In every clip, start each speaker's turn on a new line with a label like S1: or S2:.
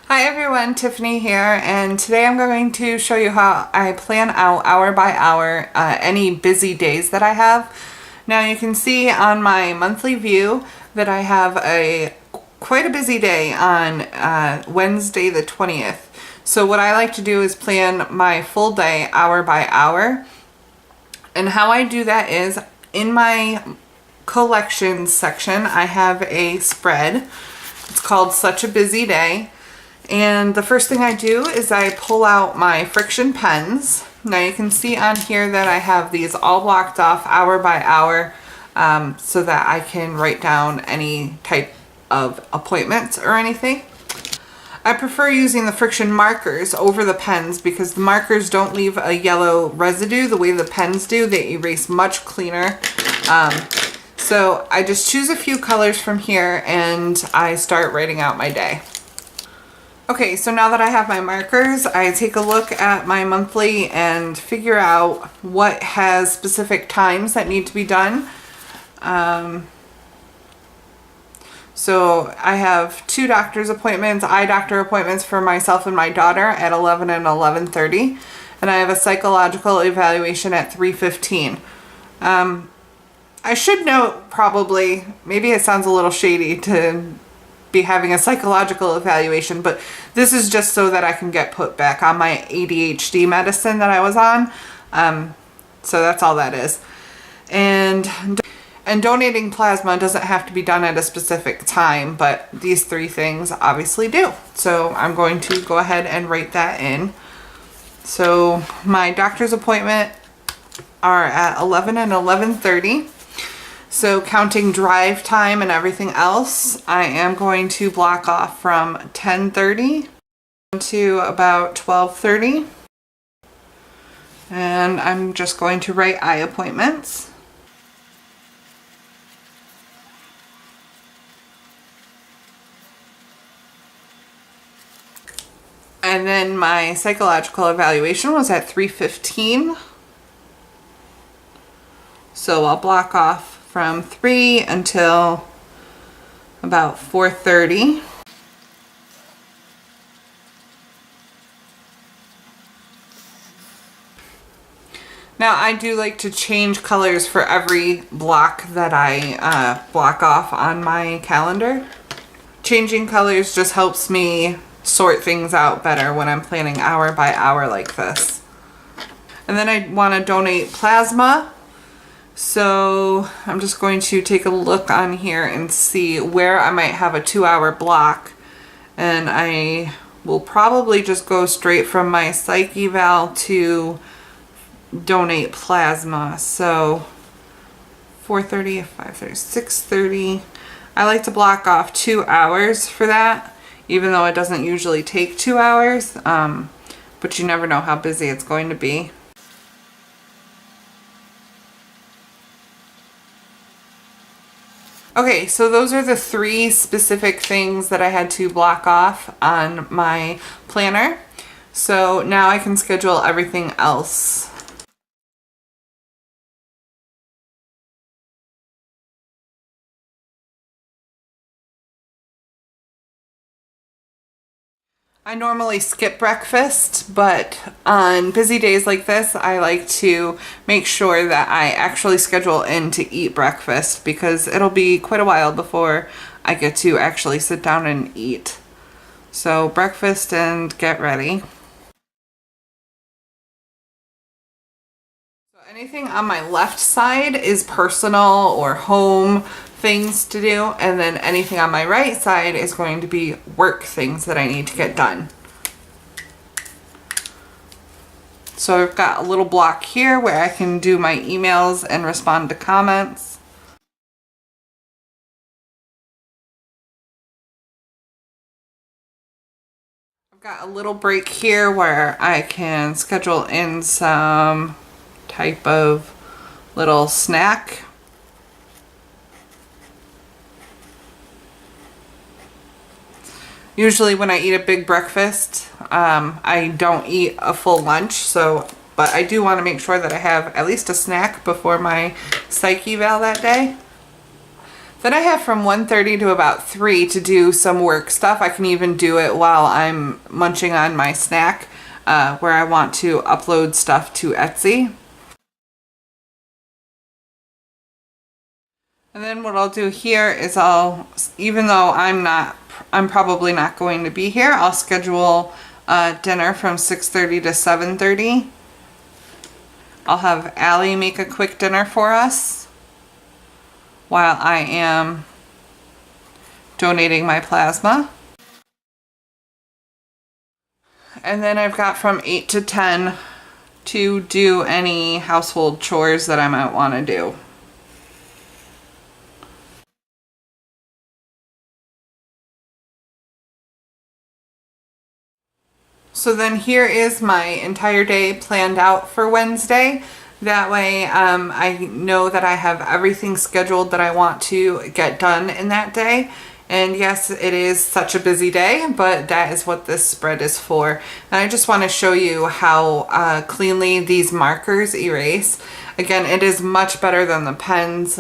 S1: Hi everyone, Tiffany here, and today I'm going to show you how I plan out hour by hour any busy days that I have. Now you can see on my monthly view that I have quite a busy day on Wednesday the 20th. So what I like to do is plan my full day hour by hour, and how I do that is in my collections section I have a spread. It's called Such a Busy Day. And the first thing I do is I pull out my friction pens. Now you can see on here that I have these all blocked off hour by hour so that I can write down any type of appointments or anything. I prefer using the friction markers over the pens because the markers don't leave a yellow residue the way the pens do. They erase much cleaner. So I just choose a few colors from here and I start writing out my day. Okay, so now that I have my markers, I take a look at my monthly and figure out what has specific times that need to be done. So I have 2 doctor's appointments, eye doctor appointments for myself and my daughter at 11 and 11:30, and I have a psychological evaluation at 3:15. I should note probably, maybe it sounds a little shady to be having a psychological evaluation, but this is just so that I can get put back on my ADHD medicine that I was on. So that's all that is. And donating plasma doesn't have to be done at a specific time, but these 3 things obviously do. So I'm going to go ahead and write that in. So my doctor's appointment are at 11 and 11:30. So counting drive time and everything else, I am going to block off from 10:30 to about 12:30. And I'm just going to write eye appointments. And then my psychological evaluation was at 3:15. So I'll block off from 3 until about 4:30. Now I do like to change colors for every block that I block off on my calendar. Changing colors just helps me sort things out better when I'm planning hour by hour like this. And then I want to donate plasma. So I'm just going to take a look on here and see where I might have a 2-hour block, and I will probably just go straight from my psych eval to donate plasma. So 4:30, 5:30, 6:30. I like to block off 2 hours for that, even though it doesn't usually take 2 hours, but you never know how busy it's going to be. Okay, so those are the 3 specific things that I had to block off on my planner. So now I can schedule everything else. I normally skip breakfast, but on busy days like this, I like to make sure that I actually schedule in to eat breakfast because it'll be quite a while before I get to actually sit down and eat. So breakfast and get ready. So anything on my left side is personal or home things to do, and then anything on my right side is going to be work things that I need to get done. So I've got a little block here where I can do my emails and respond to comments. I've got a little break here where I can schedule in some type of little snack. Usually when I eat a big breakfast, I don't eat a full lunch, but I do want to make sure that I have at least a snack before my psych eval that day. Then I have from 1:30 to about 3 to do some work stuff. I can even do it while I'm munching on my snack, where I want to upload stuff to Etsy. And then what I'll do here is even though I'm probably not going to be here, I'll schedule dinner from 6:30 to 7:30. I'll have Allie make a quick dinner for us while I am donating my plasma. And then I've got from 8 to 10 to do any household chores that I might want to do. So then here is my entire day planned out for Wednesday. That way I know that I have everything scheduled that I want to get done in that day. And yes, it is such a busy day, but that is what this spread is for. And I just want to show you how cleanly these markers erase. Again, it is much better than the pens,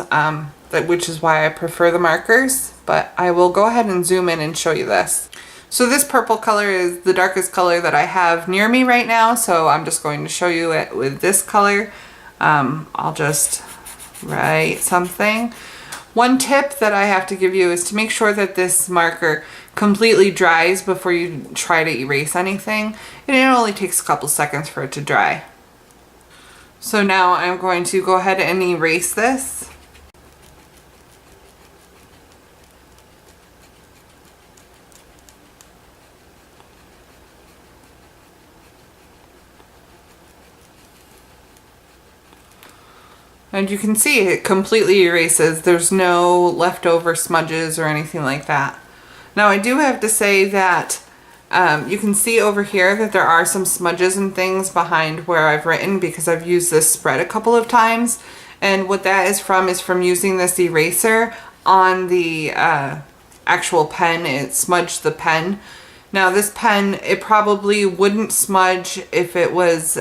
S1: which is why I prefer the markers. But I will go ahead and zoom in and show you this. So this purple color is the darkest color that I have near me right now, so I'm just going to show you it with this color. I'll just write something. One tip that I have to give you is to make sure that this marker completely dries before you try to erase anything. And it only takes a couple seconds for it to dry. So now I'm going to go ahead and erase this. And you can see it completely erases. There's no leftover smudges or anything like that. Now I do have to say that you can see over here that there are some smudges and things behind where I've written because I've used this spread a couple of times. And what that is from using this eraser on the actual pen. It smudged the pen. Now this pen, it probably wouldn't smudge if it was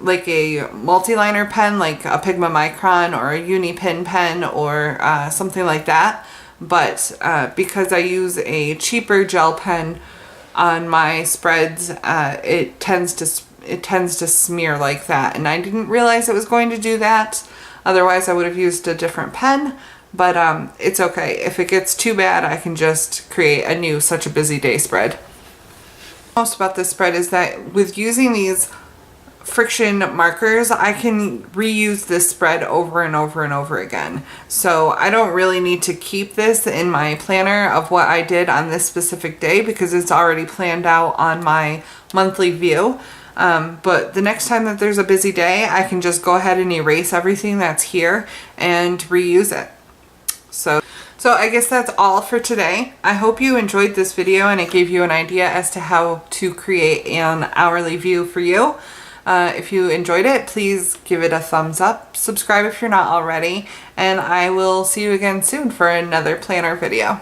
S1: like a multi-liner pen, like a Pigma Micron or a Unipin pen or something like that. But because I use a cheaper gel pen on my spreads, it tends to smear like that. And I didn't realize it was going to do that. Otherwise, I would have used a different pen. But it's okay. If it gets too bad, I can just create a new Such a Busy Day spread. Most about this spread is that with using these friction markers, I can reuse this spread over and over and over again. So I don't really need to keep this in my planner of what I did on this specific day because it's already planned out on my monthly view. But the next time that there's a busy day, I can just go ahead and erase everything that's here and reuse it. So I guess that's all for today. I hope you enjoyed this video and it gave you an idea as to how to create an hourly view for you. If you enjoyed it, please give it a thumbs up, subscribe if you're not already, and I will see you again soon for another planner video.